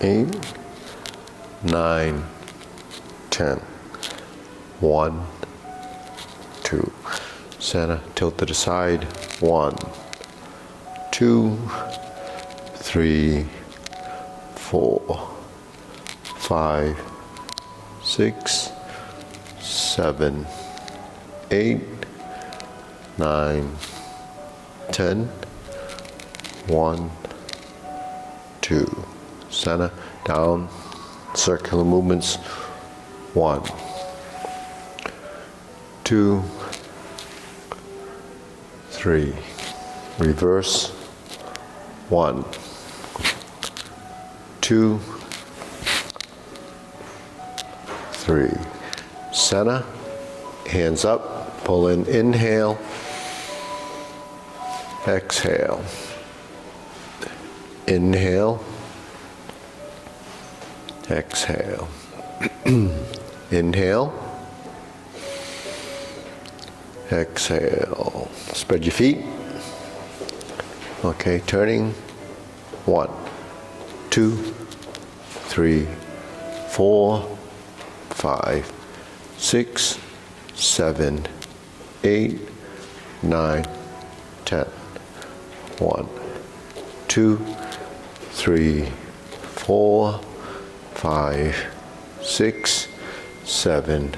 8, 9, 10. 1, 2. Center, tilt to the side. 1, 2, 3, 4, 5, 6, 7, 8, 9, 10. 1, 2. Center, down, circular movements. 1, 2, 3. Reverse. 1, 2, 3. Center, hands up, pull in, inhale, exhale. Inhale, exhale. Inhale, exhale. Spread your feet. Okay, turning. 1, 2, 3, 4, 5, 6, 7, 8, 9, 10. 1, 2, 3, 4, 5, 6, 7,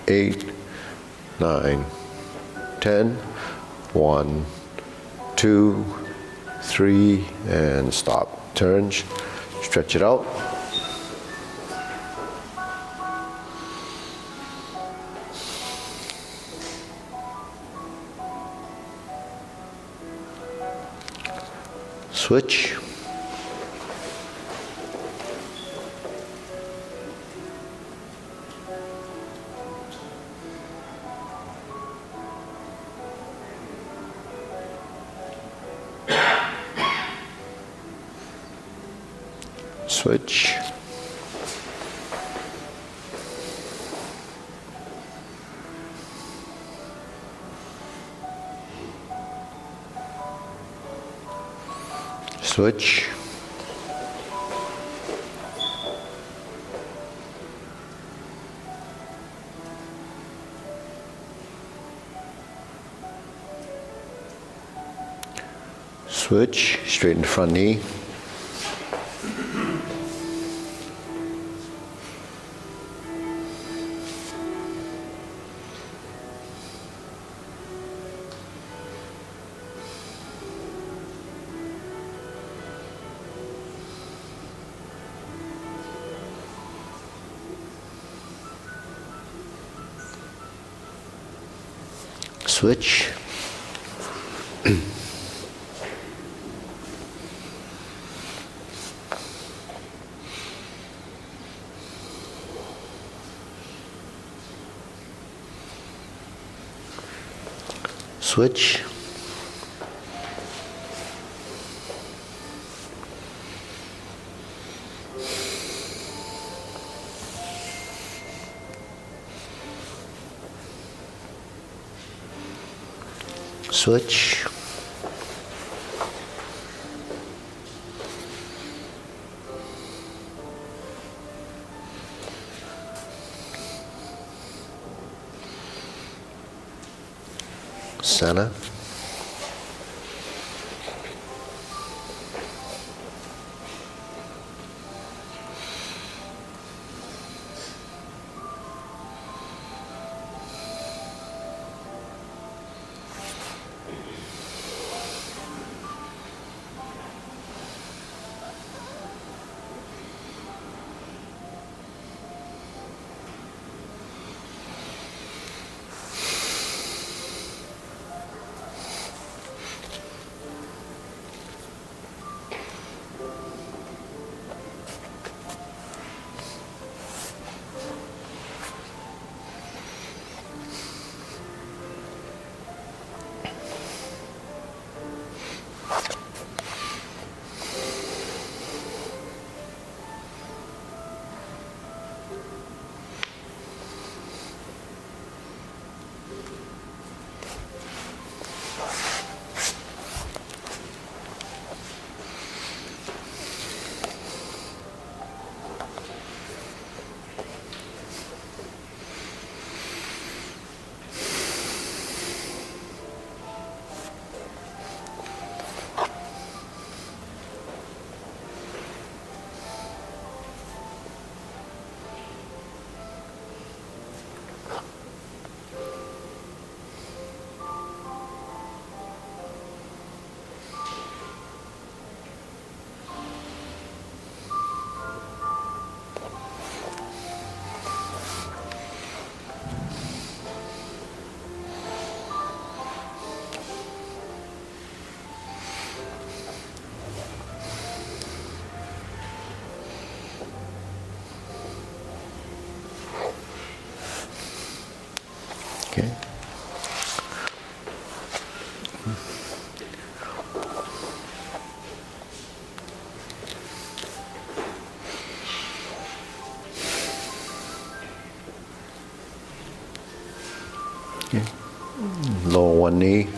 8, 9, 10. 1, 2, 3, and stop. Turns, stretch it out. Switch. Switch. Switch. Switch, straighten the front knee. Switch. Switch. Switch. Center. Okay. Okay. Lower one knee.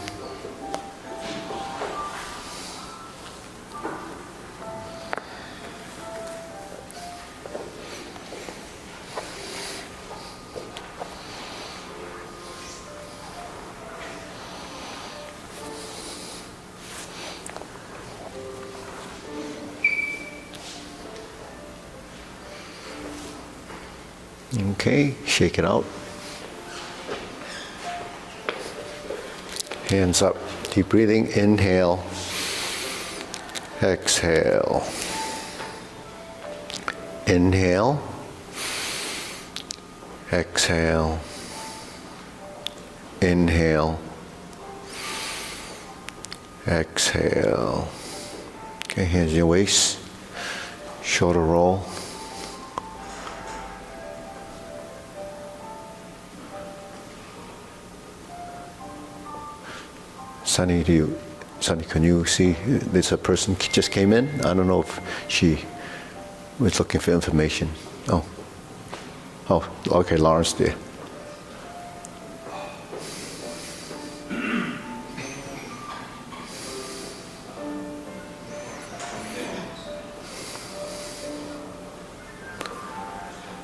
Okay, shake it out. Hands up, deep breathing, inhale, exhale. Inhale, exhale, inhale, exhale. Okay, hands in your waist, shoulder roll. Sunny, can you see there's a person just came in? I don't know if she was looking for information. Oh, okay, Lawrence there.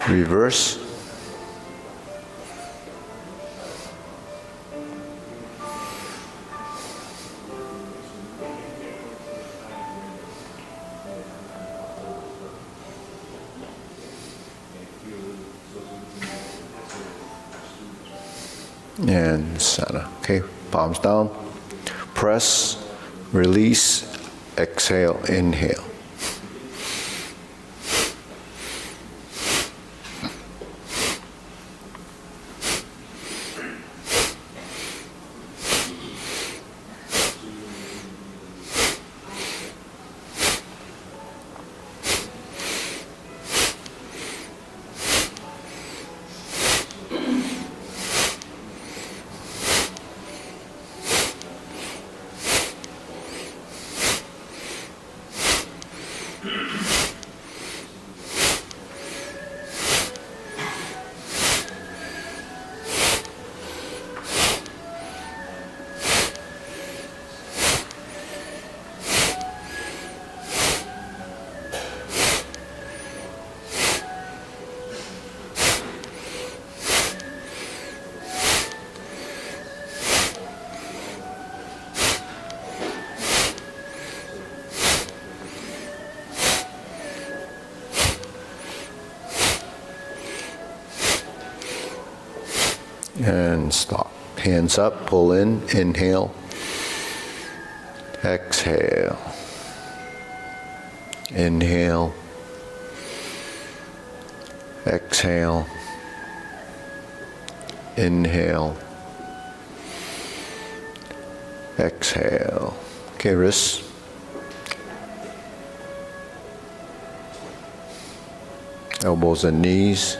Reverse. And center. Okay, palms down. Press, release, exhale, inhale. And stop. Hands up, pull in, inhale, exhale, inhale, exhale, inhale, exhale. Okay, wrists. Elbows and knees.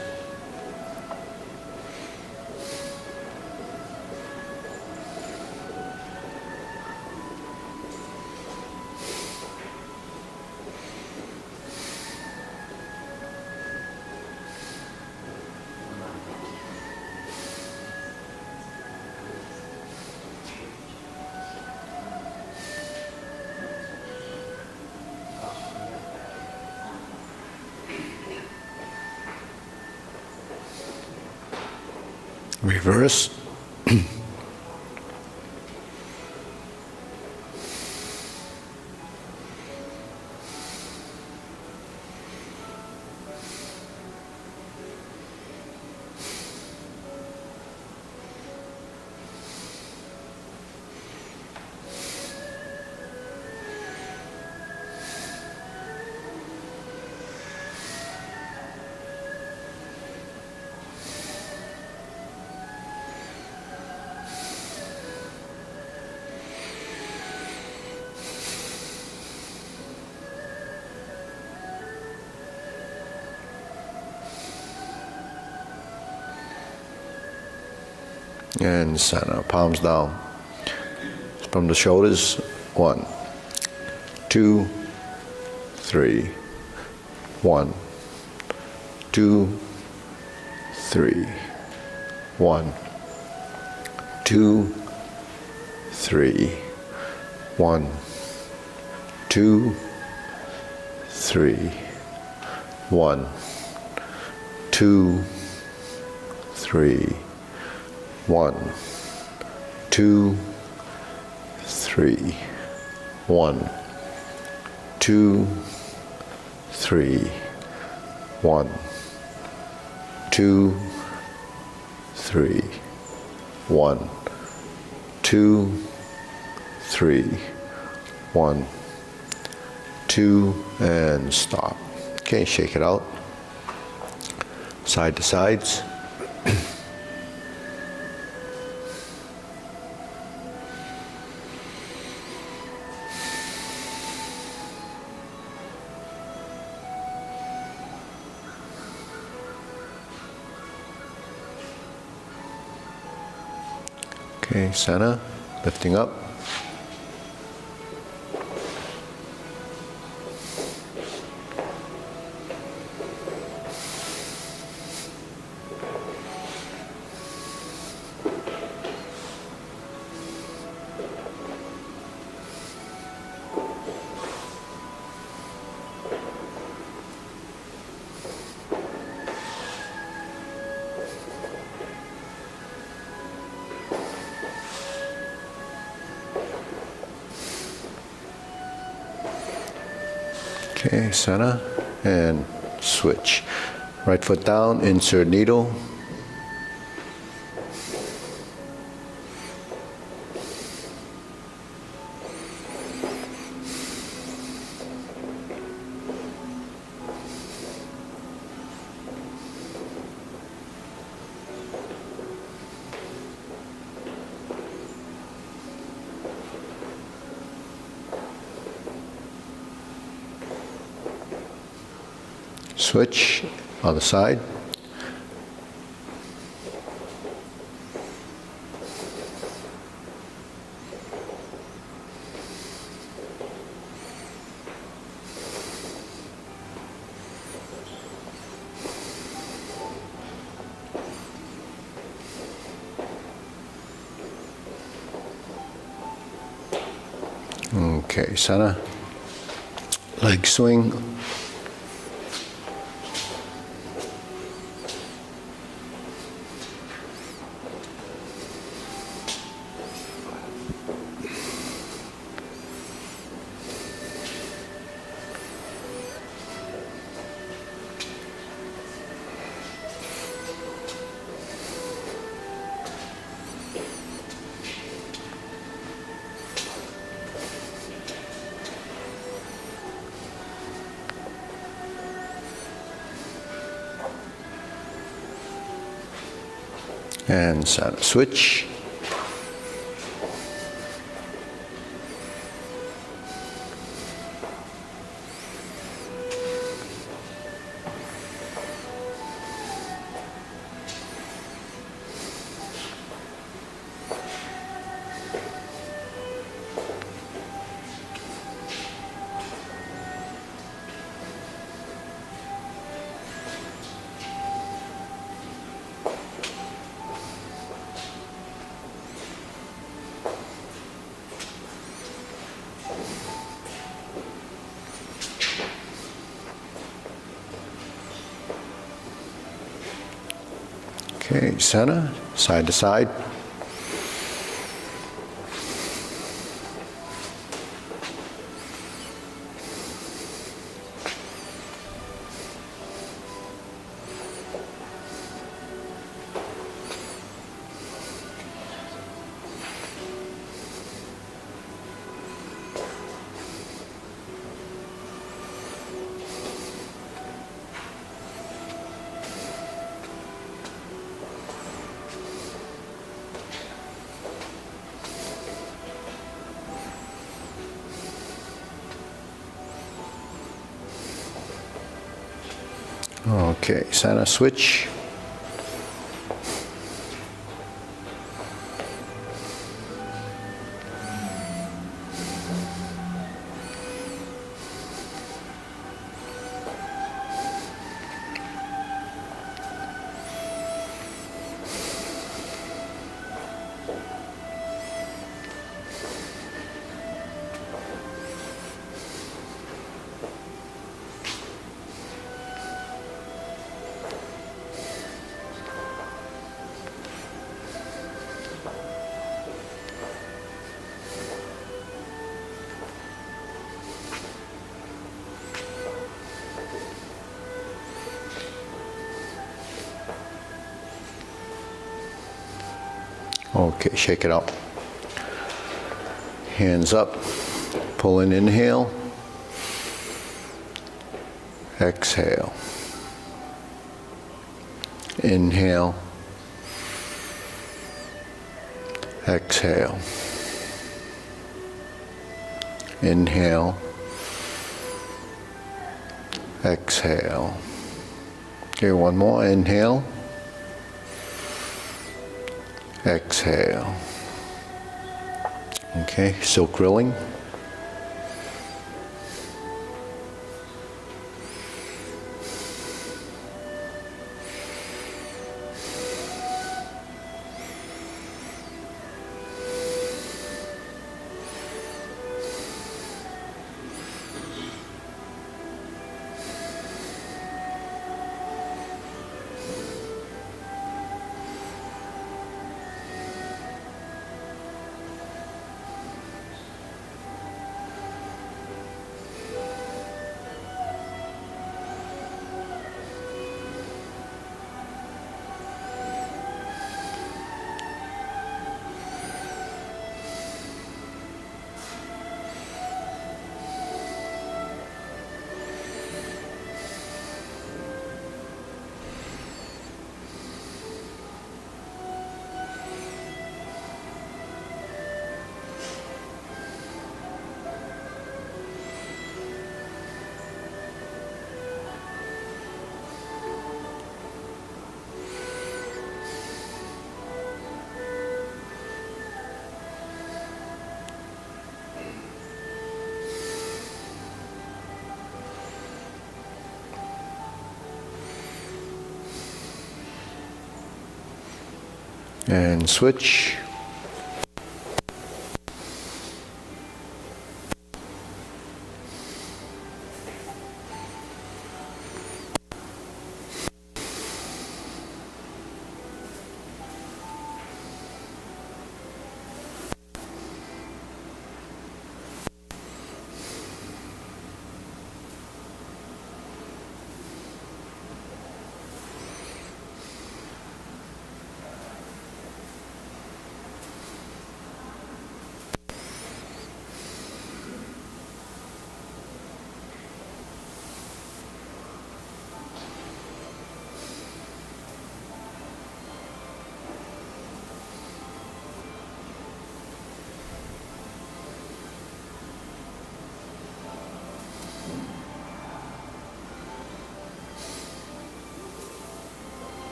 Reverse. And center, palms down. From the shoulders, 1, 2, 3, 1, 2, 3, 1, 2, 3, 1, 2, 3, 1, 2, 3, 1, 2, 3, 1, 2, 3, 1, 2, 3, 1, 2, 3, 1, 2, and stop. Okay, shake it out. Side to sides. Okay, center, lifting up. Okay, center, and switch. Right foot down, insert needle. Switch on the side. Okay, center. Leg swing. And center, switch. Okay, center, side to side. Okay, center, switch. Okay, shake it out. Hands up. Pull in, inhale. Exhale. Inhale. Exhale. Inhale. Exhale. Okay, one more. Inhale. Exhale. Okay, still grilling. And switch.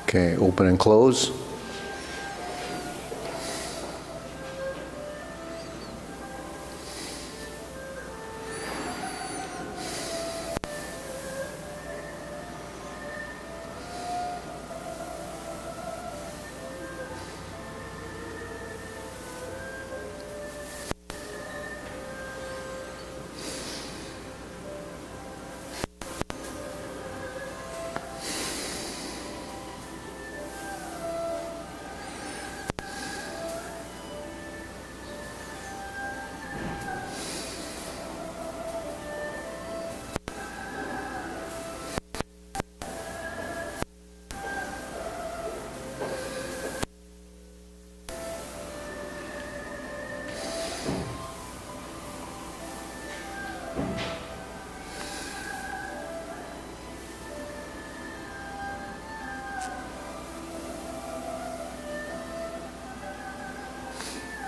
Okay, open and close.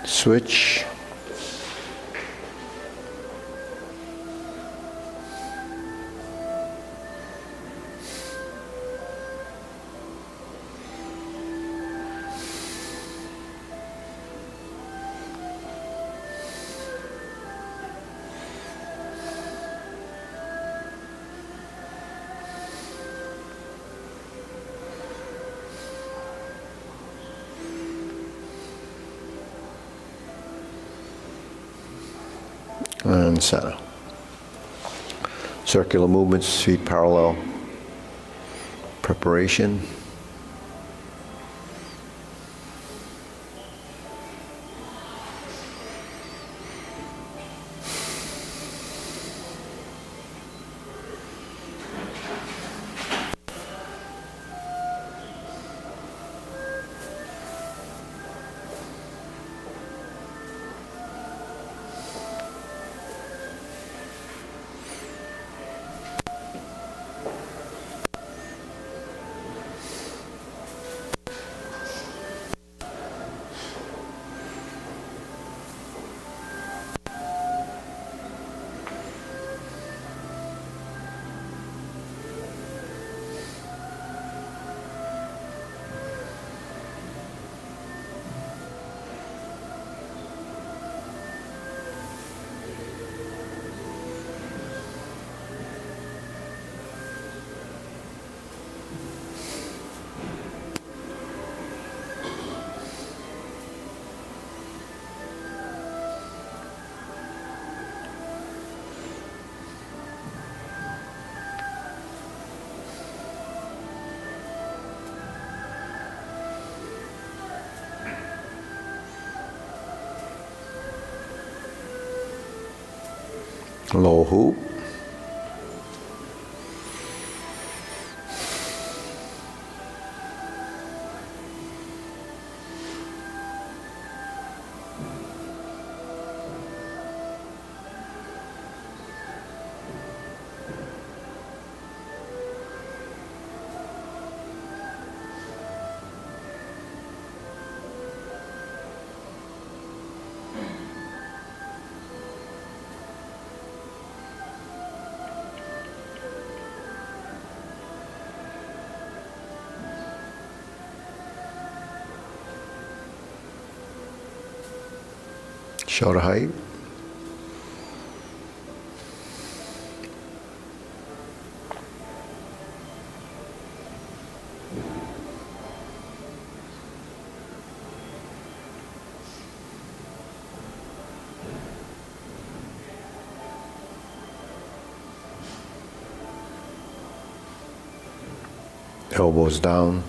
Switch. And center. Circular movements, feet parallel. Preparation. Low hoop. Shoulder height. Elbows down.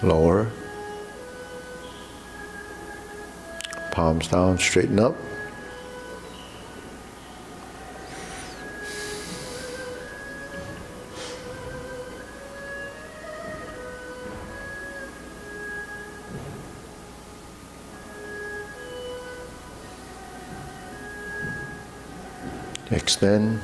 Lower. Palms down, straighten up. Extend.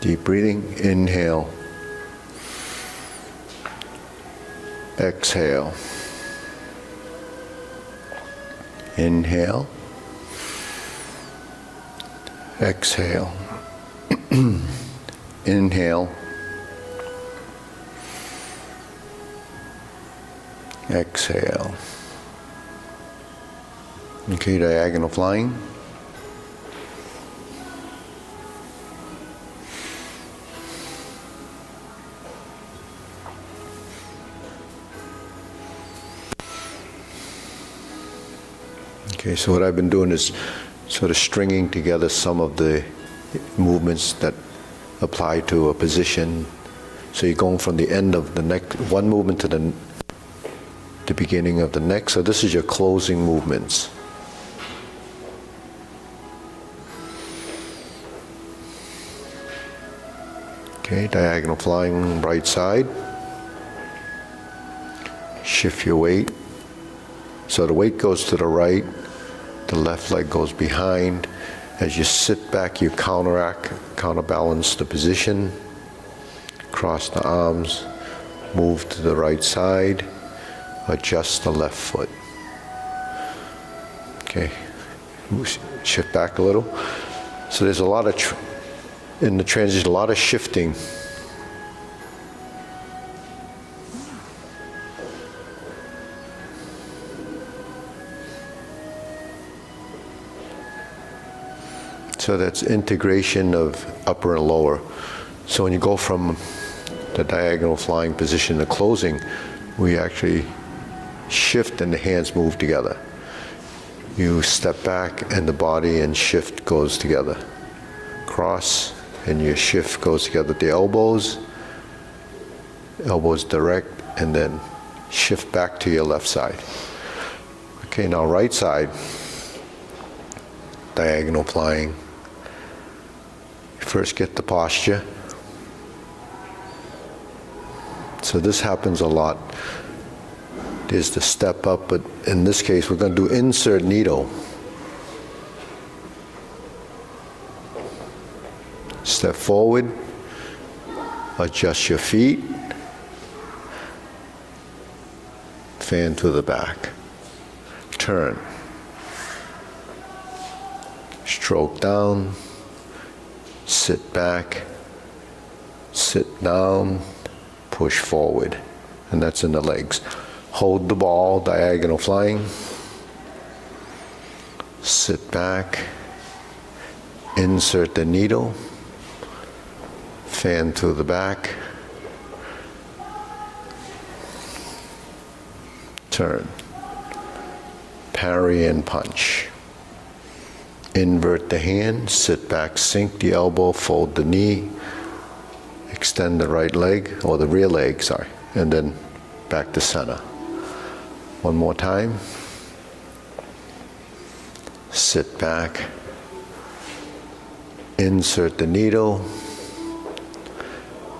Deep breathing, inhale. Exhale. Inhale. Exhale. Inhale. Exhale. Okay, diagonal flying. Okay, so what I've been doing is sort of stringing together some of the movements that apply to a position. So you're going from the end of the next, one movement to the beginning of the next. So this is your closing movements. Okay, diagonal flying right side. Shift your weight. So the weight goes to the right, the left leg goes behind. As you sit back, you counterbalance the position. Cross the arms, move to the right side, adjust the left foot. Okay, shift back a little. So there's a lot of, in the transition, a lot of shifting. So that's integration of upper and lower. So when you go from the diagonal flying position to closing, we actually shift and the hands move together. You step back and the body and shift goes together. Cross and your shift goes together. The elbows direct, and then shift back to your left side. Okay, now right side, diagonal flying. First get the posture. So this happens a lot. There's the step up, but in this case we're going to do insert needle. Step forward, adjust your feet, fan to the back, turn, stroke down, sit back, sit down, push forward, and that's in the legs. Hold the ball, diagonal flying, sit back, insert the needle, fan to the back, turn, parry and punch. Invert the hand, sit back, sink the elbow, fold the knee, extend the right leg, or the rear leg, sorry, and then back to center. One more time. Sit back, insert the needle,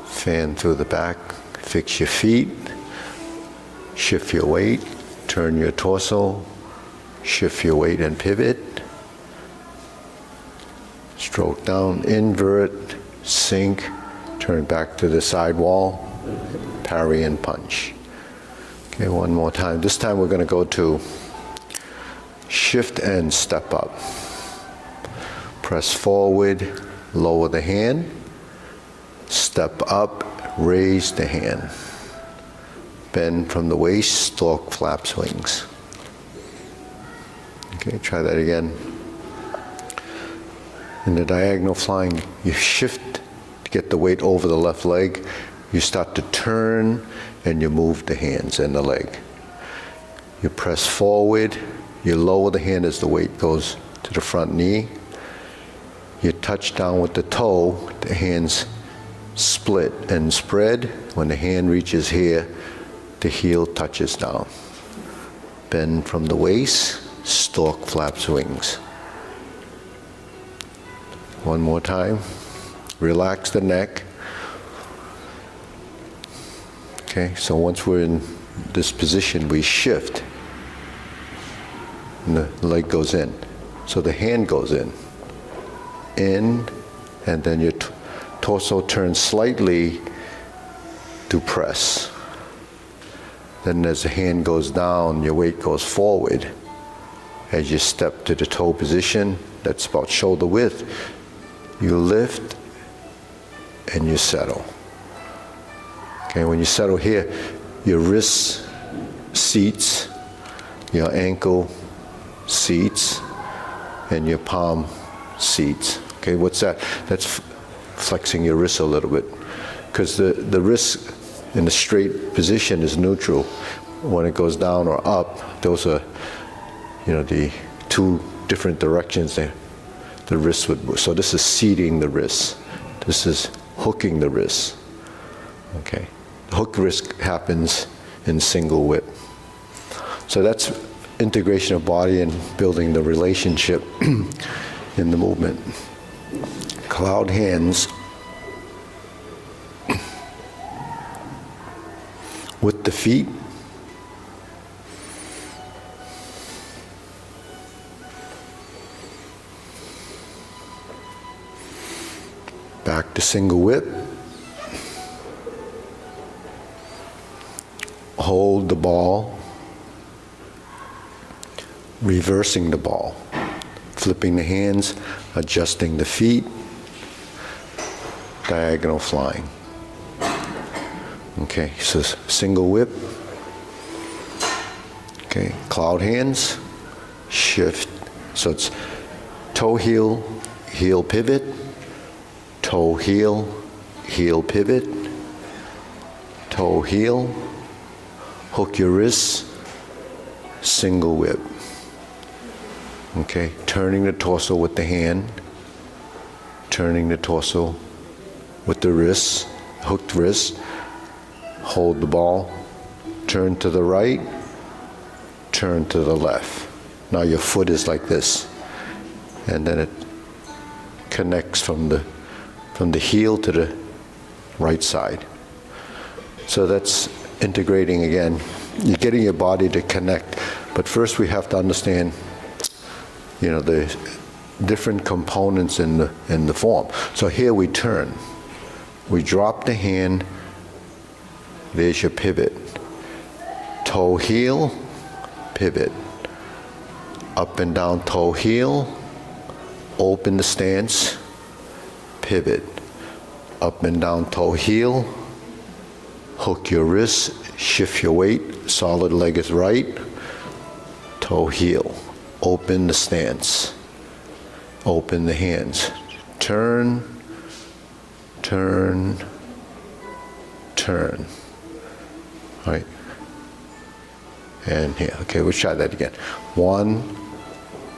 fan through the back, fix your feet, shift your weight, turn your torso, shift your weight and pivot. Stroke down, invert, sink, turn back to the side wall, parry and punch. Okay, one more time. This time we're going to go to shift and step up. Press forward, lower the hand, step up, raise the hand. Bend from the waist, stork flaps wings. Okay, try that again. In the diagonal flying, you shift to get the weight over the left leg. You start to turn and you move the hands and the leg. You press forward, you lower the hand as the weight goes to the front knee. You touch down with the toe, the hands split and spread. When the hand reaches here, the heel touches down. Bend from the waist, stork flaps wings. One more time. Relax the neck. Okay, so once we're in this position, we shift. And the leg goes in. So the hand goes in, and then your torso turns slightly to press. Then as the hand goes down, your weight goes forward. As you step to the toe position, that's about shoulder width, you lift and you settle. Okay, when you settle here, your wrists seats, your ankle seats, and your palm seats. Okay, what's that? That's flexing your wrist a little bit. Because the wrist in the straight position is neutral. When it goes down or up, those are, the two different directions there. The wrist would move. So this is seating the wrist. This is hooking the wrist. Okay. The hook wrist happens in single whip. So that's integration of body and building the relationship in the movement. Cloud hands with the feet. Back to single whip. Hold the ball. Reversing the ball. Flipping the hands, adjusting the feet. Diagonal flying. Okay, so single whip. Okay, cloud hands, shift. So it's toe heel, heel pivot, toe heel, heel pivot, toe heel, hook your wrists, single whip. Okay, turning the torso with the hand, turning the torso with the wrist, hooked wrist, hold the ball, turn to the right, turn to the left. Now your foot is like this, and then it connects from the heel to the right side. So that's integrating again. You're getting your body to connect, but first we have to understand, the different components in the form. So here we turn. We drop the hand. There's your pivot. Toe heel, pivot. Up and down toe heel, open the stance, pivot. Up and down toe heel, hook your wrist, shift your weight, solid leg is right, toe heel. Open the stance, open the hands. Turn, turn, turn. All right. And here. Okay, we'll try that again. 1,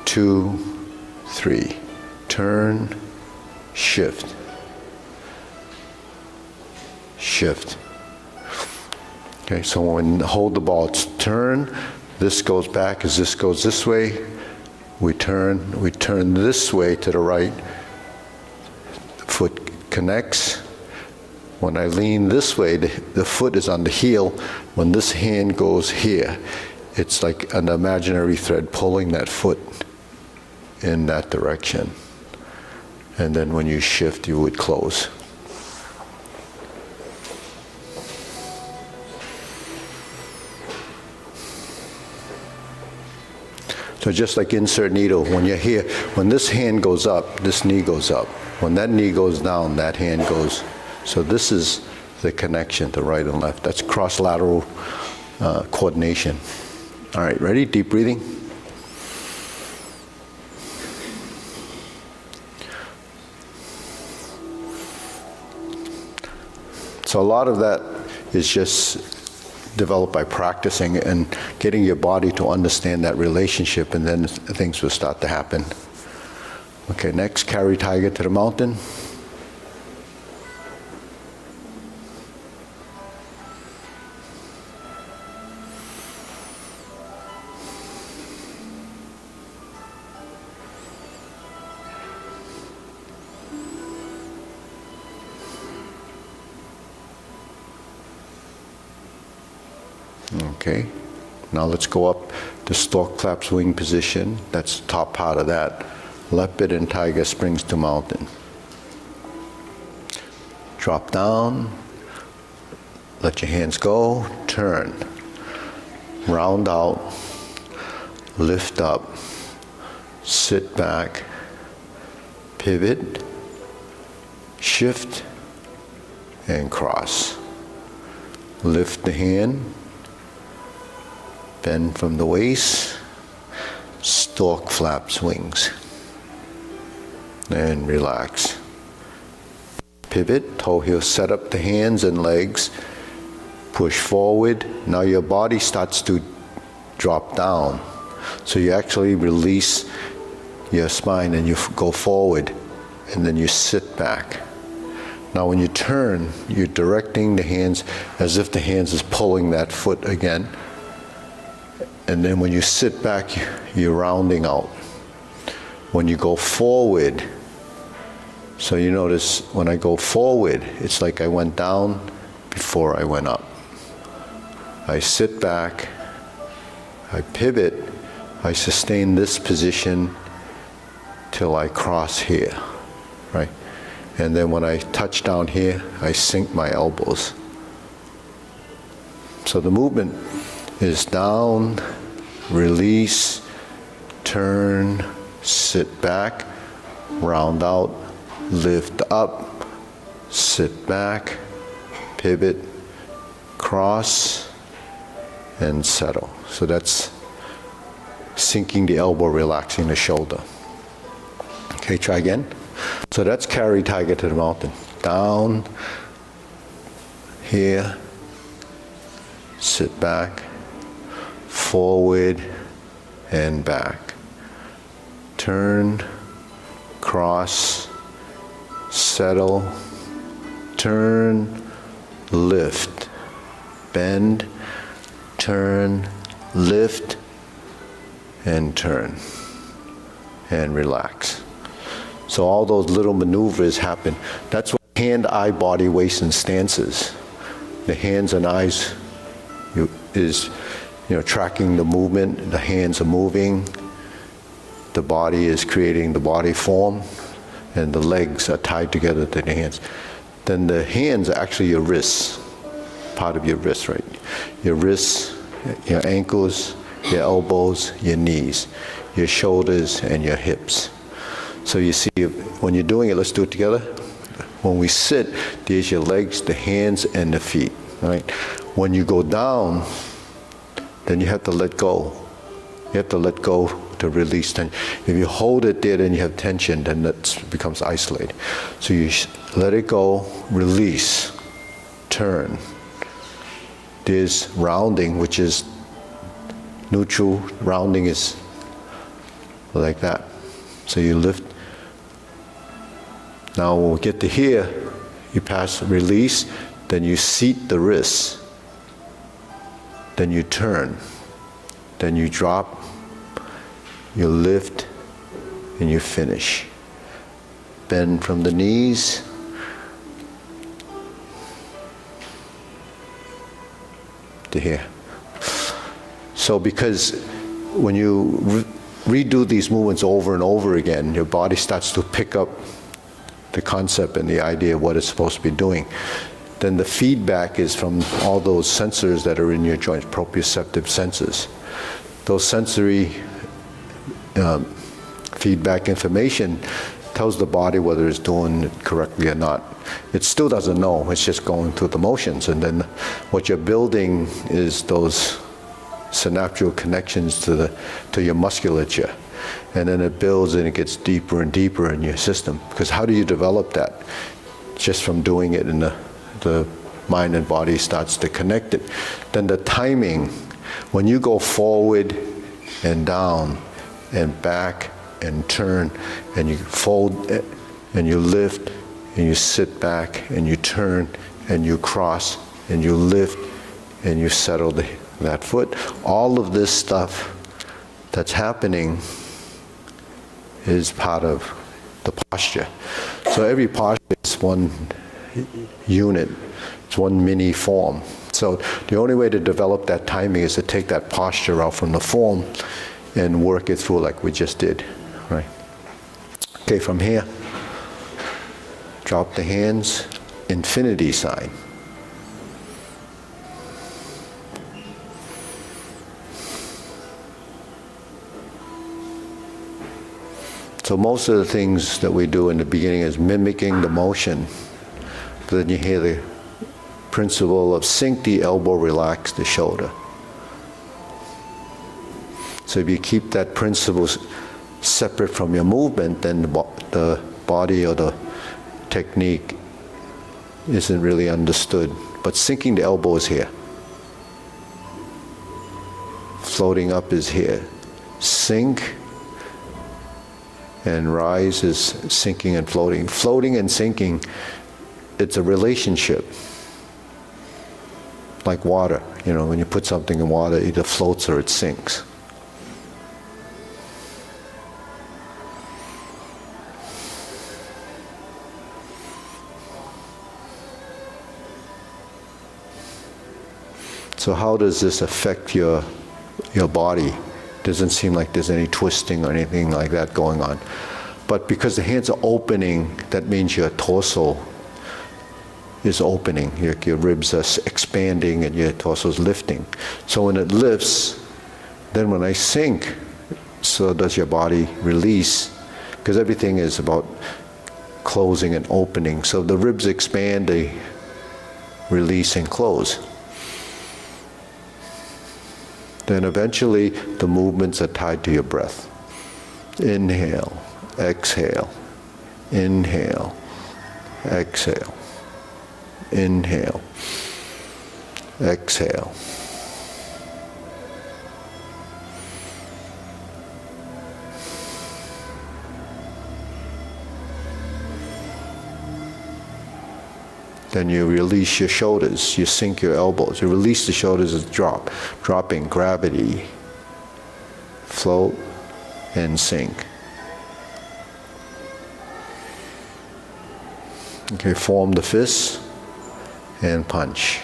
2, 3. Turn, shift. Shift. Okay, so when hold the ball, it's turn. This goes back as this goes this way. We turn this way to the right. Foot connects. When I lean this way, the foot is on the heel. When this hand goes here, it's like an imaginary thread pulling that foot in that direction. And then when you shift, you would close. So just like insert needle, when you're here, when this hand goes up, this knee goes up. When that knee goes down, that hand goes. So this is the connection to right and left. That's cross-lateral coordination. All right, ready? Deep breathing. So a lot of that is just developed by practicing and getting your body to understand that relationship, and then things will start to happen. Okay, next, carry tiger to the mountain. Okay, now let's go up to stork flaps wing position. That's the top part of that. Leopard and tiger springs to mountain. Drop down, let your hands go, turn, round out, lift up, sit back, pivot, shift, and cross. Lift the hand, Bend from the waist. Stork flaps wings. And relax. Pivot, toe heel, set up the hands and legs. Push forward. Now your body starts to drop down. So you actually release your spine and you go forward. And then you sit back. Now when you turn, you're directing the hands as if the hands is pulling that foot again. And then when you sit back, you're rounding out. When you go forward, so you notice when I go forward, it's like I went down before I went up. I sit back, I pivot, I sustain this position till I cross here, right? And then when I touch down here, I sink my elbows. So the movement is down, release, turn, sit back, round out, lift up, sit back, pivot, cross, and settle. So that's sinking the elbow, relaxing the shoulder. Okay, try again. So that's carry tiger to the mountain. Down, here, sit back, forward, and back. Turn, cross, settle, turn, lift, bend, turn, lift, and turn, and relax. So all those little maneuvers happen. That's what hand, eye, body, waist, and stances. The hands and eyes is tracking the movement. The hands are moving. The body is creating the body form, and the legs are tied together to the hands. Then the hands are actually your wrists, part of your wrists, right? Your wrists, your ankles, your elbows, your knees, your shoulders, and your hips. So you see, when you're doing it, let's do it together. When we sit, there's your legs, the hands, and the feet, right? When you go down, then you have to let go. You have to let go to release tension. If you hold it there, then you have tension, then that becomes isolated. So you let it go, release, turn. There's rounding, which is neutral. Rounding is like that. So you lift. Now when we get to here, you pass release, then you seat the wrists. Then you turn. Then you drop, you lift, and you finish. Bend from the knees. To here. So because when you redo these movements over and over again, your body starts to pick up the concept and the idea of what it's supposed to be doing. Then the feedback is from all those sensors that are in your joints, proprioceptive senses. Those sensory feedback information tells the body whether it's doing it correctly or not. It still doesn't know, it's just going through the motions. And then what you're building is those synaptical connections to your musculature. And then it builds and it gets deeper and deeper in your system. Because how do you develop that? Just from doing it, and the mind and body starts to connect it. Then the timing, when you go forward and down and back and turn and you fold and you lift and you sit back and you turn and you cross and you lift and you settle that foot. All of this stuff that's happening is part of the posture. So every posture is one unit, it's one mini form. So the only way to develop that timing is to take that posture out from the form and work it through like we just did, right? Okay, from here, drop the hands, infinity sign. So most of the things that we do in the beginning is mimicking the motion. But then you hear the principle of sink the elbow, relax the shoulder. So if you keep that principle separate from your movement, then the body or the technique isn't really understood. But sinking the elbow is here. Floating up is here. Sink and rise is sinking and floating. Floating and sinking, it's a relationship. Like water, when you put something in water, it either floats or it sinks. So how does this affect your body? Doesn't seem like there's any twisting or anything like that going on. But because the hands are opening, that means your torso is opening. Your ribs are expanding and your torso is lifting. So when it lifts, then when I sink, so does your body release. Because everything is about closing and opening. So the ribs expand, they release and close. Then eventually the movements are tied to your breath. Inhale, exhale, inhale, exhale, inhale, exhale. Then you release your shoulders, you sink your elbows. You release the shoulders as dropping, gravity, float and sink. Okay, form the fists and punch.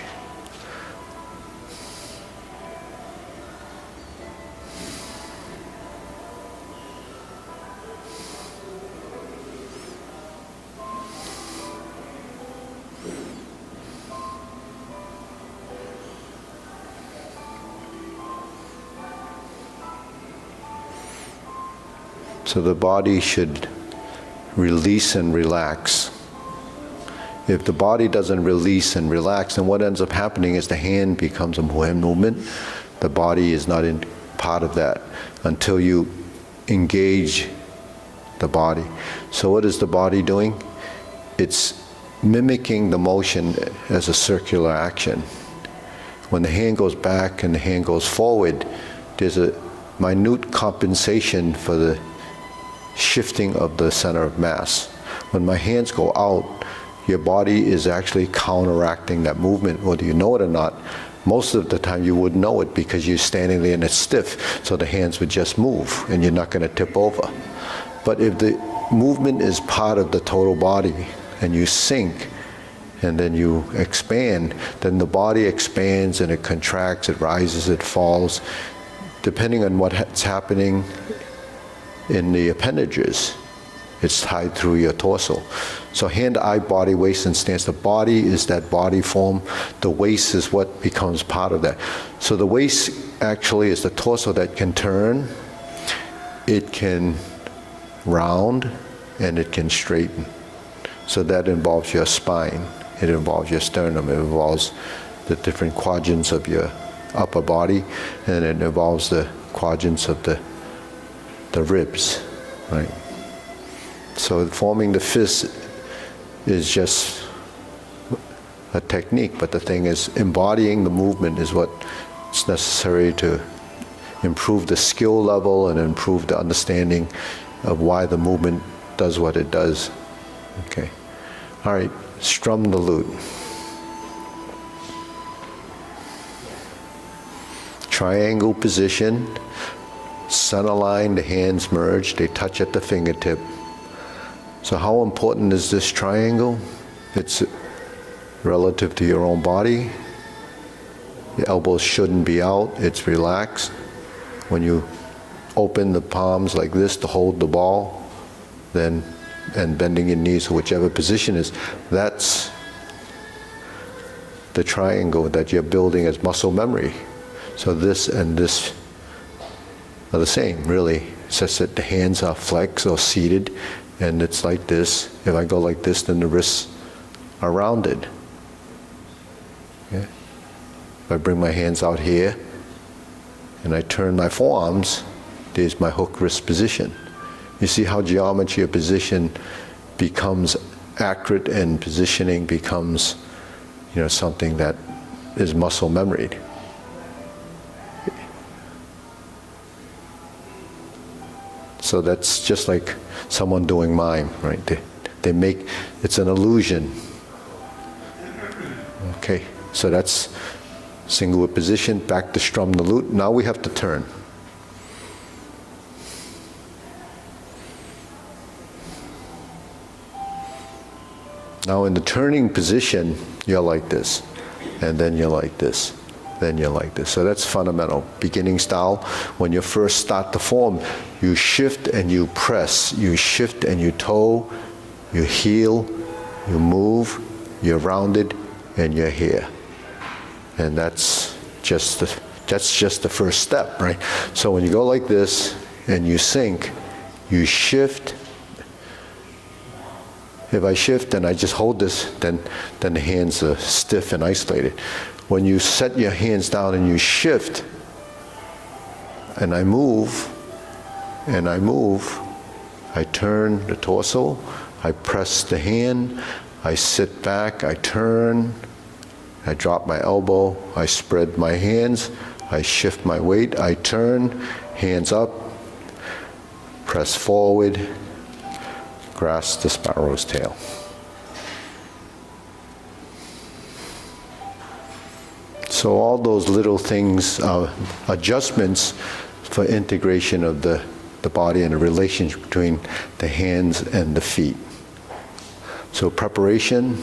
So the body should release and relax. If the body doesn't release and relax, then what ends up happening is the hand becomes a movement. The body is not in part of that until you engage the body. So what is the body doing? It's mimicking the motion as a circular action. When the hand goes back and the hand goes forward, there's a minute compensation for the shifting of the center of mass. When my hands go out, your body is actually counteracting that movement, whether you know it or not. Most of the time you wouldn't know it because you're standing there and it's stiff, so the hands would just move and you're not going to tip over. But if the movement is part of the total body and you sink and then you expand, then the body expands and it contracts, it rises, it falls, depending on what's happening in the appendages. It's tied through your torso. So hand, eye, body, waist, and stance. The body is that body form. The waist is what becomes part of that. So the waist actually is the torso that can turn, it can round, and it can straighten. So that involves your spine. It involves your sternum. It involves the different quadrants of your upper body, and it involves the quadrants of the ribs, right? So forming the fist is just a technique, but the thing is embodying the movement is what's necessary to improve the skill level and improve the understanding of why the movement does what it does. Okay. All right, strum the lute. Triangle position. Center line, the hands merge, they touch at the fingertip. So how important is this triangle? It's relative to your own body. The elbows shouldn't be out, it's relaxed. When you open the palms like this to hold the ball, then, and bending your knees, or whichever position is, that's the triangle that you're building as muscle memory. So this and this are the same, really. It's just that the hands are flexed or seated, and it's like this. If I go like this, then the wrists are rounded. Okay? If I bring my hands out here, and I turn my forearms, there's my hook wrist position. You see how geometry of position becomes accurate and positioning becomes, something that is muscle memory. So that's just like someone doing mime, right? They make, it's an illusion. Okay, so that's single position, back to strum the lute. Now we have to turn. Now in the turning position, you're like this, and then you're like this, then you're like this. So that's fundamental. Beginning style, when you first start the form, you shift and you press, you shift and you toe, you heel, you move, you're rounded, and you're here. And that's just the first step, right? So when you go like this and you sink, you shift. If I shift and I just hold this, then the hands are stiff and isolated. When you set your hands down and you shift, and I move, I turn the torso, I press the hand, I sit back, I turn, I drop my elbow, I spread my hands, I shift my weight, I turn, hands up, press forward, grasp the sparrow's tail. So all those little things, adjustments for integration of the body and the relationship between the hands and the feet. So preparation.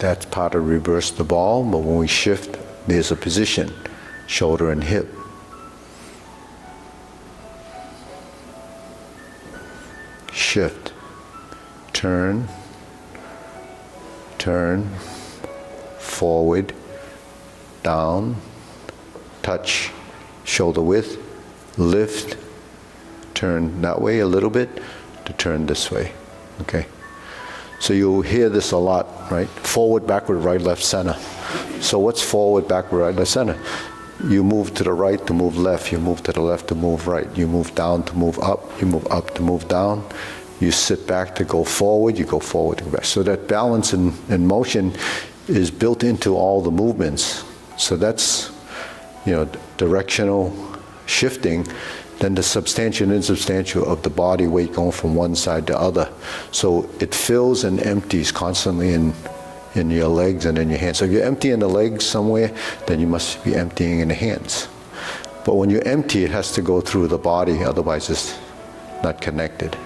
That's part of reverse the ball, but when we shift, there's a position, shoulder and hip. Shift, turn, forward, down, touch, shoulder width, lift, turn that way a little bit to turn this way, okay? So you'll hear this a lot, right? Forward, backward, right, left, center. So what's forward, backward, right, left, center? You move to the right to move left, you move to the left to move right, you move down to move up, you move up to move down, you sit back to go forward, you go forward to go back. So that balance and motion is built into all the movements. So that's, directional shifting. Then the substantial and insubstantial of the body weight going from one side to other. So it fills and empties constantly in your legs and in your hands. So if you're emptying the legs somewhere, then you must be emptying in the hands. But when you empty, it has to go through the body, otherwise it's not connected.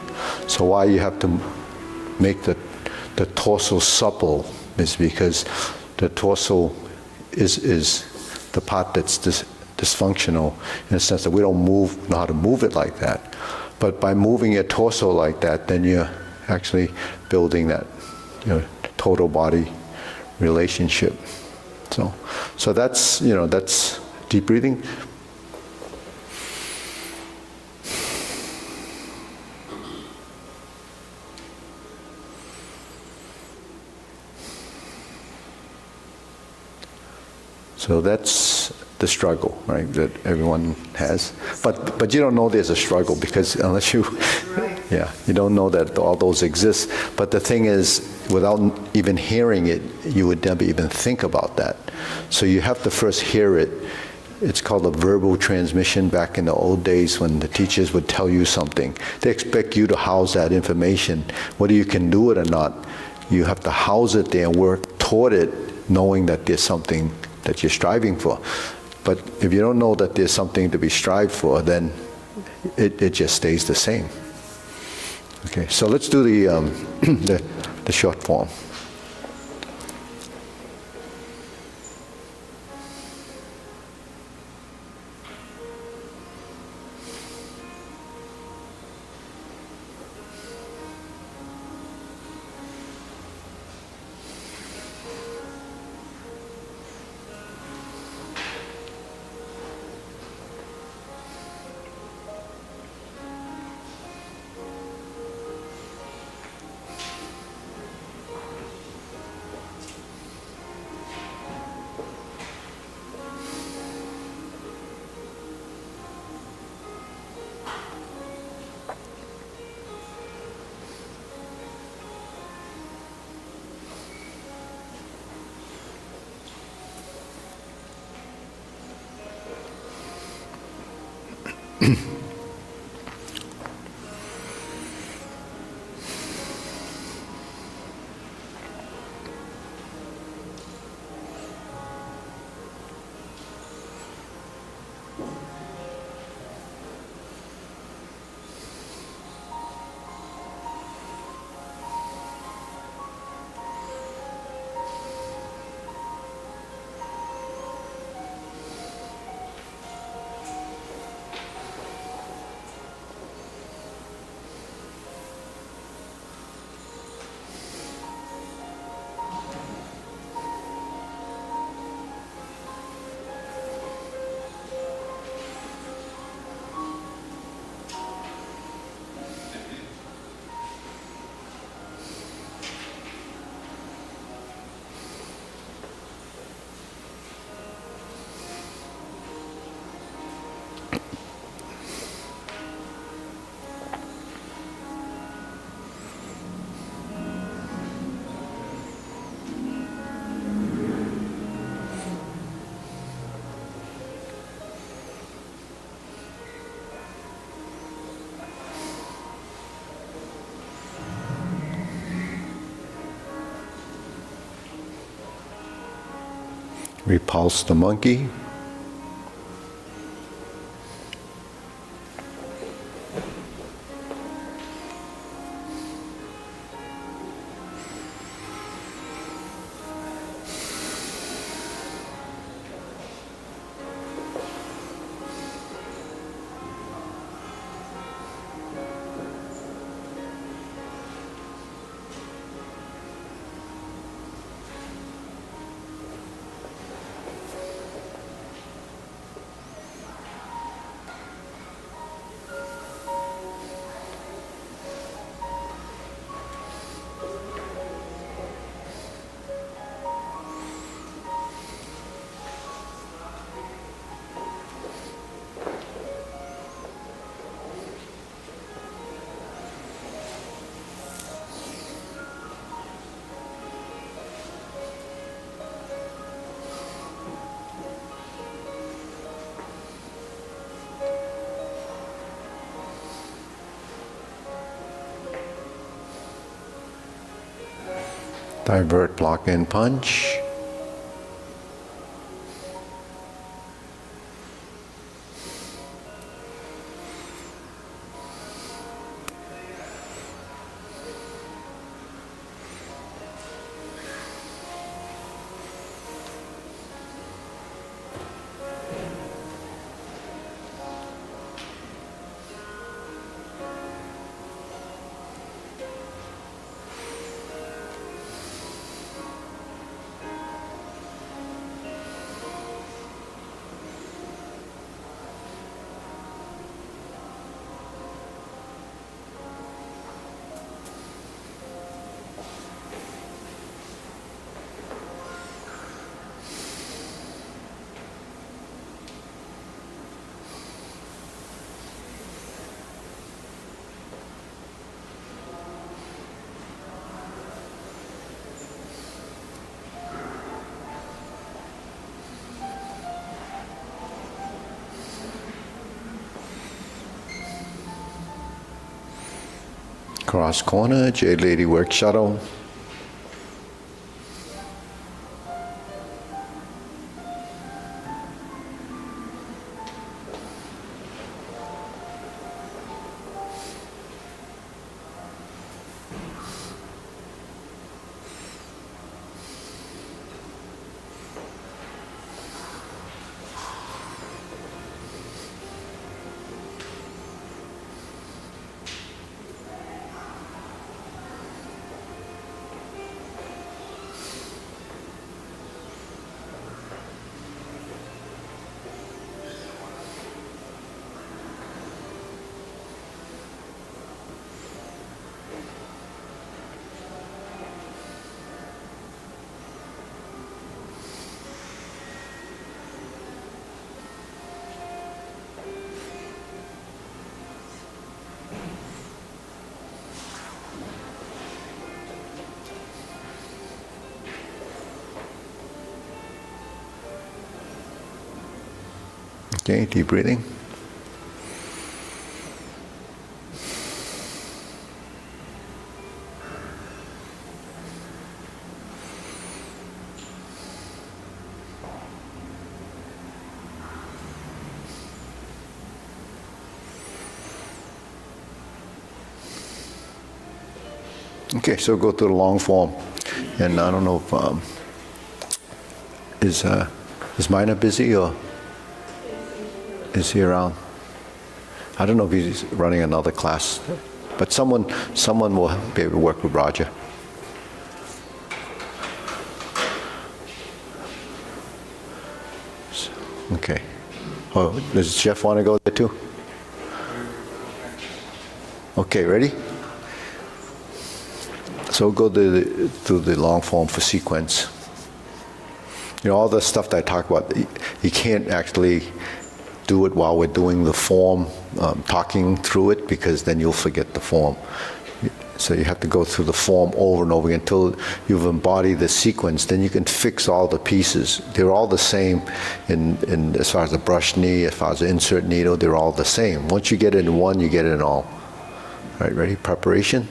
So why you have to make the torso supple is because the torso is the part that's dysfunctional in the sense that we don't know how to move it like that. But by moving your torso like that, then you're actually building that total body relationship. So that's that's deep breathing. So that's the struggle, right, that everyone has. But you don't know there's a struggle because unless you, you don't know that all those exist. But the thing is, without even hearing it, you would never even think about that. So you have to first hear it. It's called a verbal transmission. Back in the old days when the teachers would tell you something, they expect you to house that information. Whether you can do it or not, you have to house it there and work toward it, knowing that there's something that you're striving for. But if you don't know that there's something to be strived for, then it just stays the same. Okay, so let's do the short form. Repulse the monkey. Divert, block, and punch. Cross corner, Jade Lady work shuttle. Okay, deep breathing. Okay, so go to the long form. And I don't know if, is Minor busy or is he around? I don't know if he's running another class, but someone will be able to work with Roger. Okay. Oh, does Jeff want to go there too? Okay, ready? So go to the long form for sequence. You know, all the stuff that I talk about, you can't actually do it while we're doing the form, talking through it, because then you'll forget the form. So you have to go through the form over and over again until you've embodied the sequence. Then you can fix all the pieces. They're all the same in as far as the brush knee, as far as the insert needle, they're all the same. Once you get it in one, you get it in all. All right, ready? Preparation.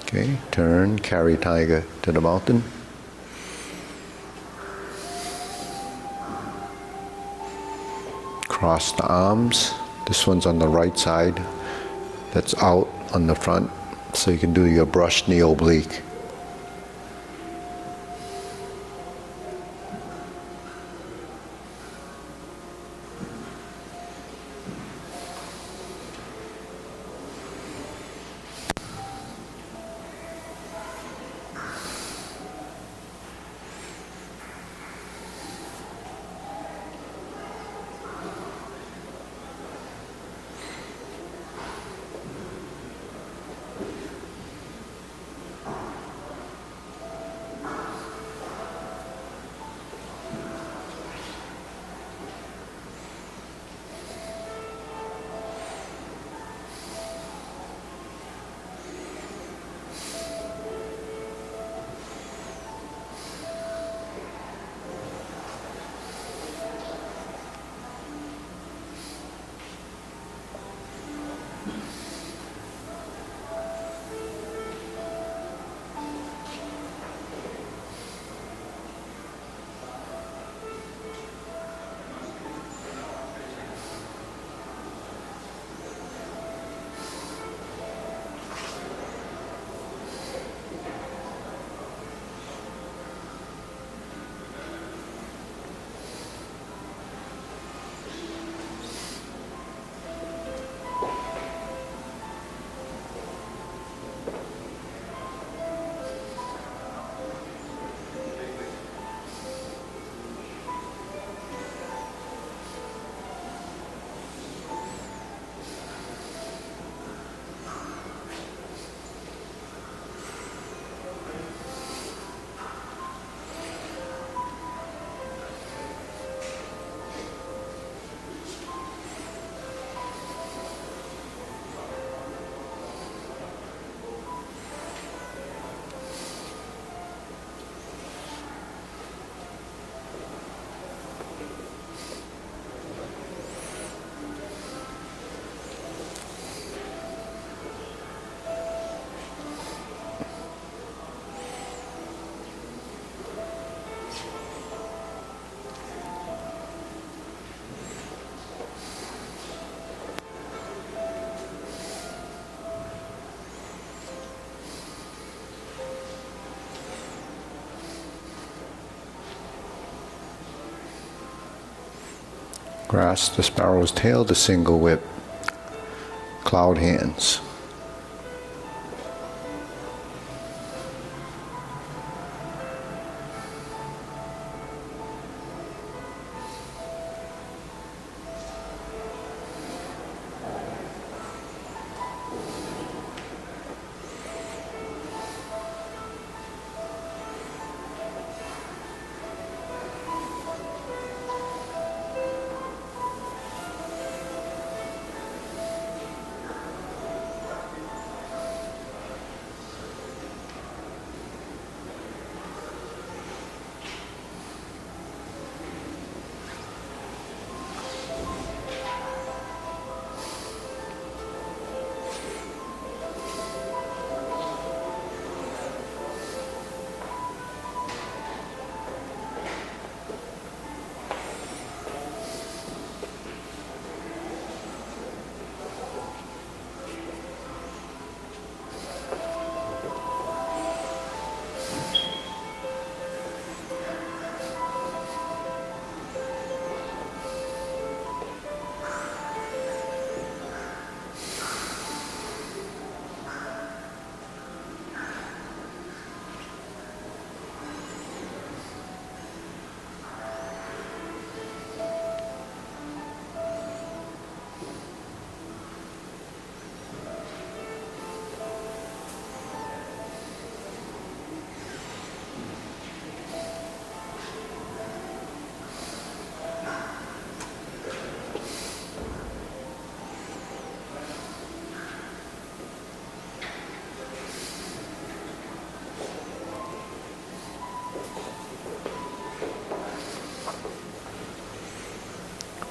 Okay, turn, carry tiger to the mountain. Cross the arms. This one's on the right side. That's out on the front. So you can do your brush knee oblique. Grasp the sparrow's tail, the single whip, cloud hands.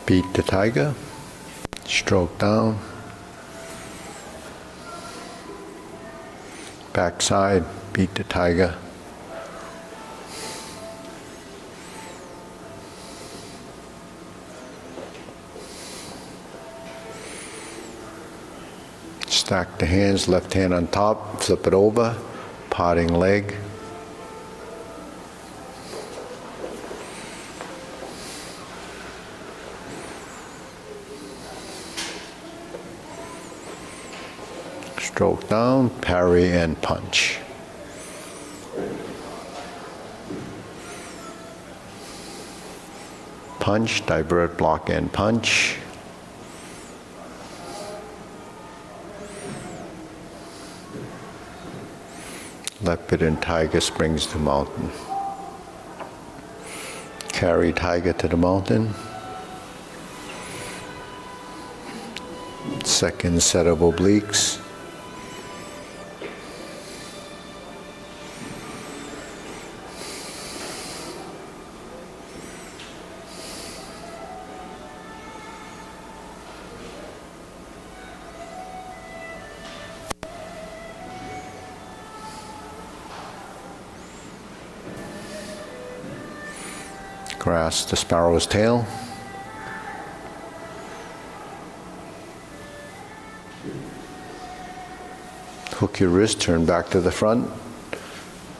Beat the tiger, stroke down, backside, beat the tiger. Stack the hands, left hand on top, flip it over, parting leg. Stroke down, parry and punch. Punch, divert, block and punch. Leopard and tiger springs to mountain. Carry tiger to the mountain. Second set of obliques. Grasp the sparrow's tail. Hook your wrist, turn back to the front.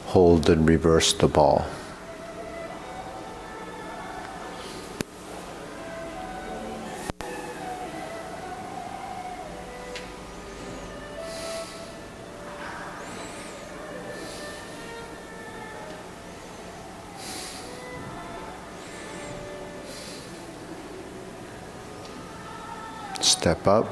Hold and reverse the ball. Step up.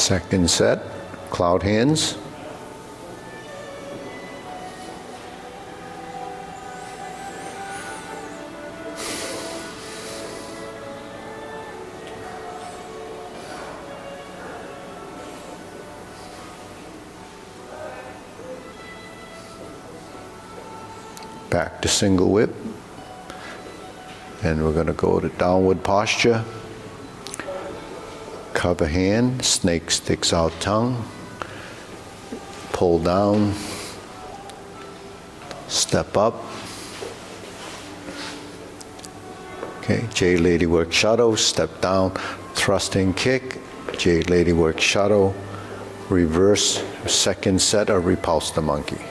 Second set, cloud hands. Back to single whip. And we're going to go to downward posture. Cover hand, snake sticks out tongue. Pull down. Step up. Okay, Jade Lady work shadow, step down, thrusting kick. Jade Lady work shadow, reverse, second set or repulse the monkey.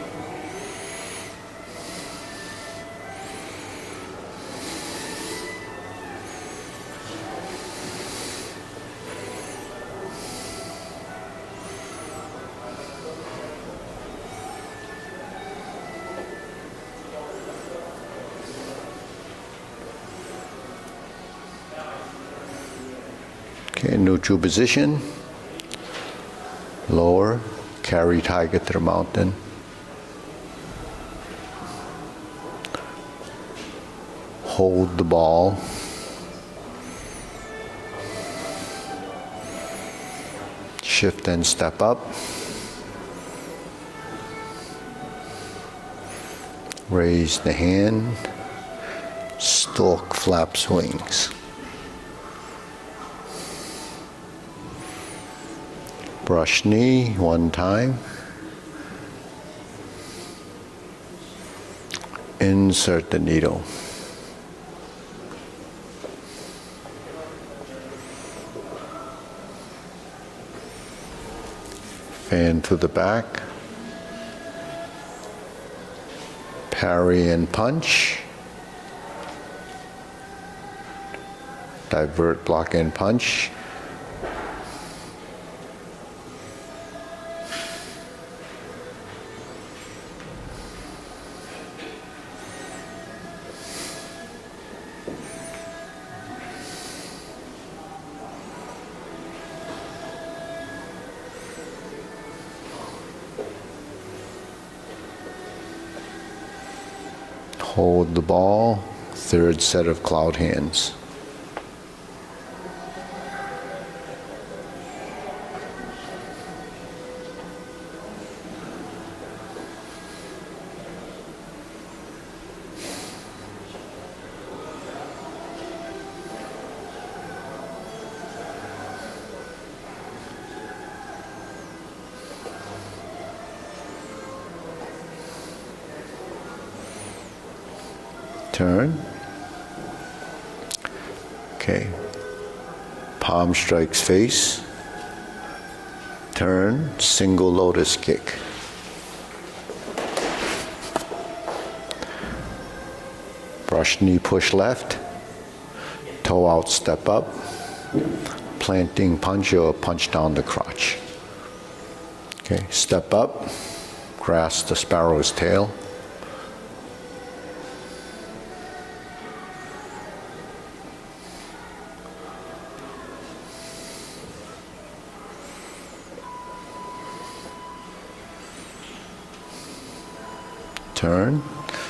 Okay, neutral position. Lower, carry tiger to the mountain. Hold the ball. Shift and step up. Raise the hand. Stalk flaps wings. Brush knee one time. Insert the needle. Fan to the back. Parry and punch. Divert, block and punch. Hold the ball, third set of cloud hands. Turn. Okay. Palm strikes face. Turn, single lotus kick. Brush knee push left. Toe out, step up. Planting punch or punch down the crotch. Okay, step up. Grasp the sparrow's tail. Turn,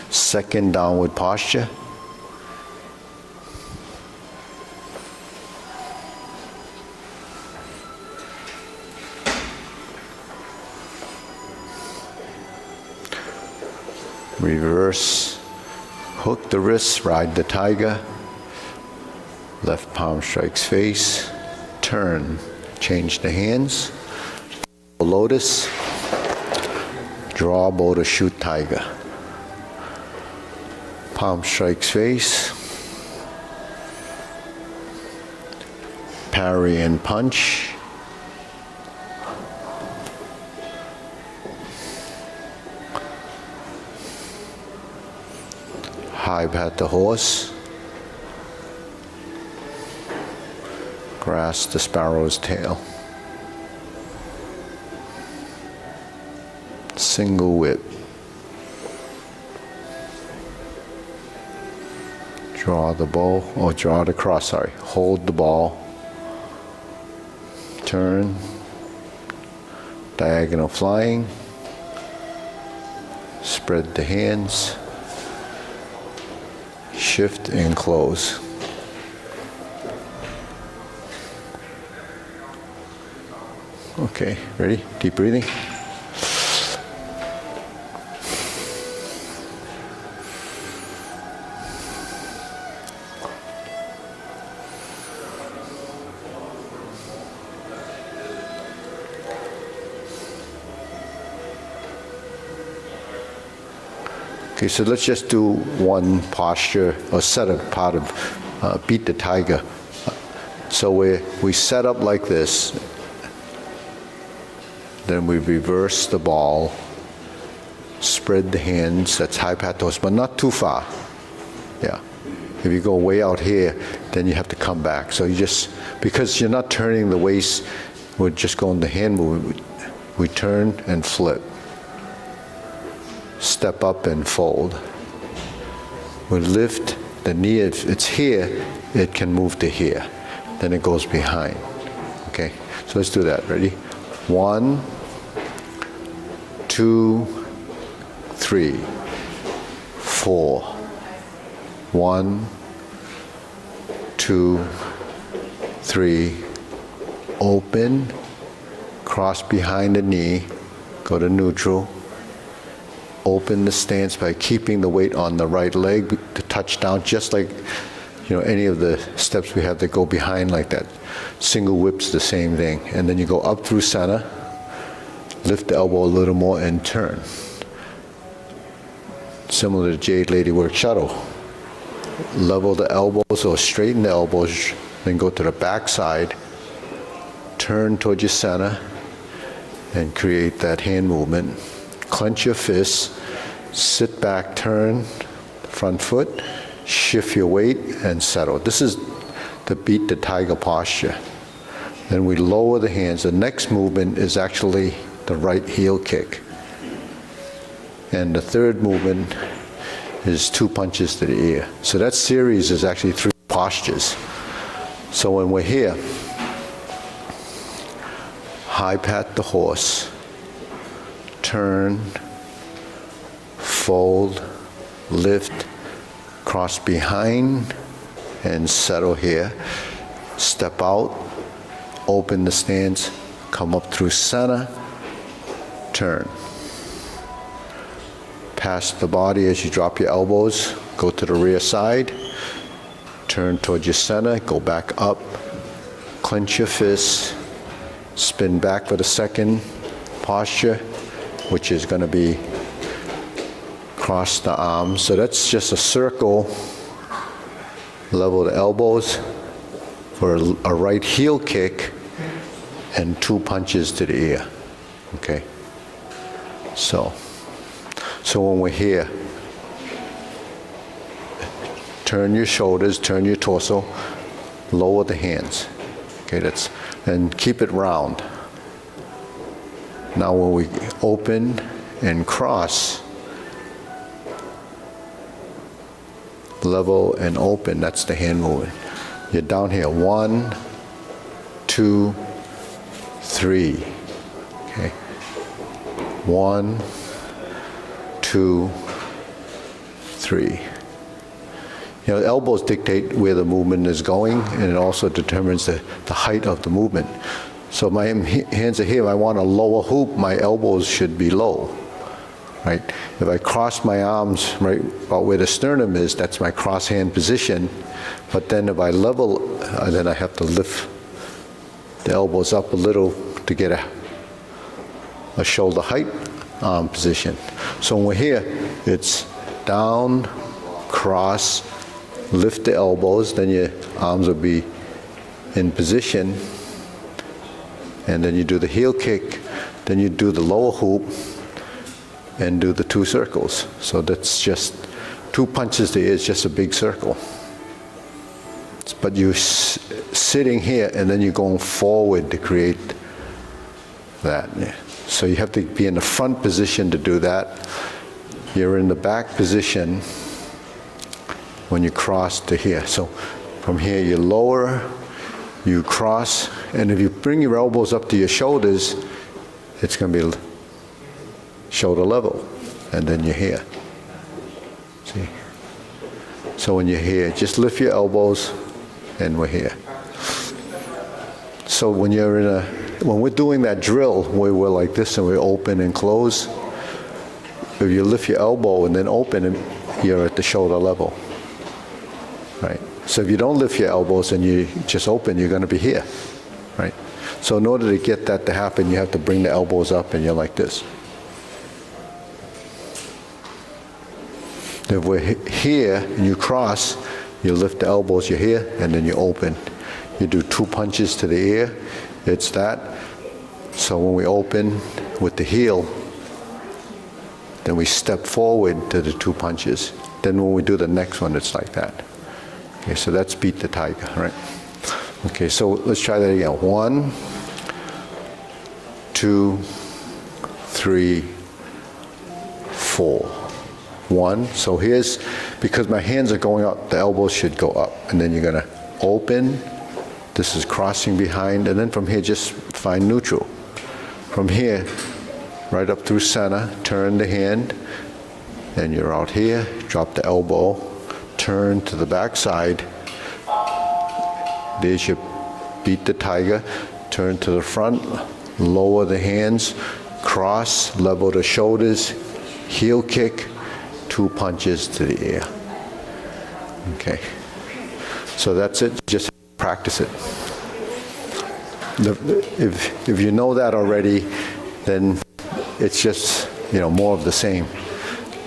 second downward posture. Reverse, hook the wrists, ride the tiger. Left palm strikes face. Turn, change the hands. Lotus, draw bow to shoot tiger. Palm strikes face. Parry and punch. High pat the horse. Grasp the sparrow's tail. Single whip. Draw the bow, or draw the cross, sorry. Hold the ball. Turn. diagonal flying. Spread the hands. Shift and close. Okay, ready? Deep breathing. Okay, so let's just do one posture or set of part of beat the tiger. So we set up like this, then we reverse the ball, spread the hands, that's high patos, but not too far. Yeah. If you go way out here, then you have to come back. So you just, because you're not turning the waist, we're just going the hand movement. We turn and flip. Step up and fold. We lift the knee. If it's here, it can move to here. Then it goes behind. Okay, so let's do that. Ready? 1, 2, 3, 4. 1, 2, 3. Open. Cross behind the knee. Go to neutral. Open the stance by keeping the weight on the right leg to touch down, just like any of the steps we have that go behind like that. Single whips, the same thing. And then you go up through center, lift the elbow a little more and turn. Similar to Jade Lady Work Shuttle. Level the elbows or straighten the elbows, then go to the back side, turn towards your center, and create that hand movement. Clench your fists, sit back, turn front foot, shift your weight, and settle. This is the beat the tiger posture. Then we lower the hands. The next movement is actually the right heel kick. And the third movement is 2 punches to the ear. So that series is actually 3 postures. So when we're here, high pat the horse, turn, fold, lift, cross behind, and settle here. Step out, open the stance, come up through center, turn. Pass the body as you drop your elbows, go to the rear side, turn towards your center, go back up, clench your fists, spin back for the second posture, which is going to be cross the arms. So that's just a circle, level the elbows for a right heel kick and 2 punches to the ear. Okay. So when we're here, turn your shoulders, turn your torso, lower the hands. Okay, and keep it round. Now when we open and cross, level and open, that's the hand movement. You're down here, 1, 2, 3. Okay. 1, 2, 3. Elbows dictate where the movement is going, and it also determines the height of the movement. So my hands are here. If I want a lower hoop, my elbows should be low, right? If I cross my arms right about where the sternum is, that's my cross hand position. But then if I level, then I have to lift the elbows up a little to get a shoulder height position. So when we're here, it's down, cross, lift the elbows, then your arms will be in position, and then you do the heel kick, then you do the lower hoop, and do the 2 circles. So that's just 2 punches to ear, it's just a big circle. But you're sitting here, and then you're going forward to create that. Yeah. So you have to be in the front position to do that. You're in the back position when you cross to here. So from here you lower, you cross, and if you bring your elbows up to your shoulders it's going to be shoulder level, and then you're here. See? So when you're here, just lift your elbows, and we're here. So when we're doing that drill where we're like this and we open and close, if you lift your elbow and then open, you're at the shoulder level, right? So if you don't lift your elbows and you just open, you're going to be here, right? So in order to get that to happen, you have to bring the elbows up and you're like this. If we're here and you cross, you lift the elbows, you're here, and then you open. You do 2 punches to the ear, it's that. So when we open with the heel, then we step forward to the 2 punches. Then when we do the next one, it's like that. Okay, so that's beat the tiger, right? Okay, so let's try that again. 1, 2, 3, 4. 1. So here's, because my hands are going up, the elbows should go up. And then you're going to open. This is crossing behind. And then from here, just find neutral. From here, right up through center, turn the hand. And you're out here. Drop the elbow. Turn to the back side. There's your beat the tiger. Turn to the front. Lower the hands. Cross. Level the shoulders. Heel kick. 2 punches to the ear. Okay. So that's it. Just practice it. If you know that already, then it's just, more of the same.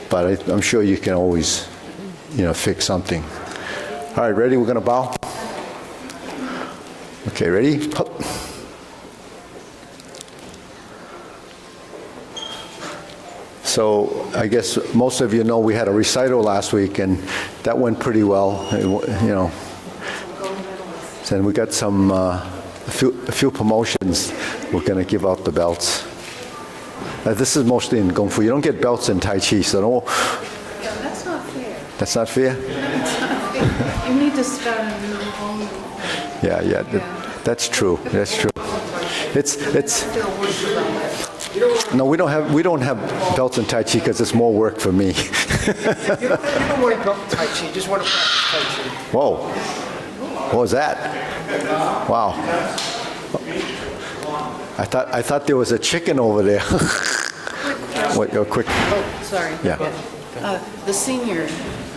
But I'm sure you can always, fix something. All right, ready? We're going to bow. Okay, ready? Hup. So I guess most of you know we had a recital last week, and that went pretty well. And we got some a few promotions. We're going to give out the belts. This is mostly in Kung Fu. You don't get belts in Tai Chi, so don't. Yeah, that's not fair. That's not fair? That's not fair. You need to start a new home. Yeah. That's true. That's true. It's. No, we don't have belts in Tai Chi because it's more work for me. You don't want to belt in Tai Chi. You just want to practice Tai Chi. Whoa. What was that? Wow. I thought there was a chicken over there. What, quick. Oh, sorry. Yeah.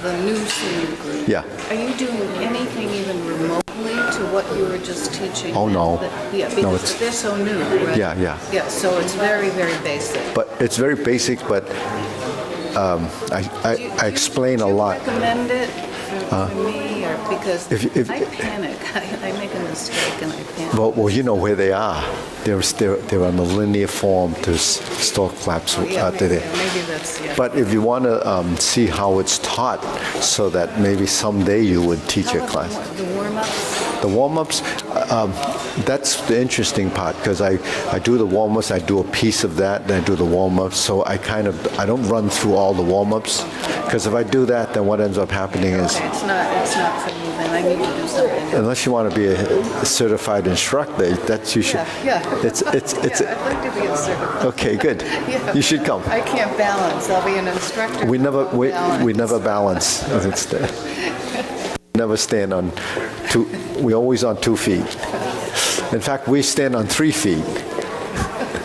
The new senior group. Yeah. Are you doing anything even remotely to what you were just teaching? Oh, no. Yeah, No, because they're so new, right? Yeah. Yeah, so it's very, very basic. But it's very basic, but I explain a lot. Do you recommend it for me, or because If- I panic. I make a mistake and I panic. Well, you know where they are. They're on the linear form to store claps out there. Maybe that's, yeah. But if you want to see how it's taught, so that maybe someday you would teach a class. The warm-ups? The warm-ups, that's the interesting part, because I do the warm-ups, I do a piece of that, then I do the warm-ups, so I don't run through all the warm-ups, because if I do that, then what ends up happening is, Okay, it's not for me then. I need to do something. unless you want to be a certified instructor, that's you should. Yeah. It's Yeah, I'd like to be a certified. okay, good. Yeah. You should come. I can't balance. I'll be an instructor. We never balance. balance. Never stand on two. We're always on 2 feet. In fact, we stand on 3 feet.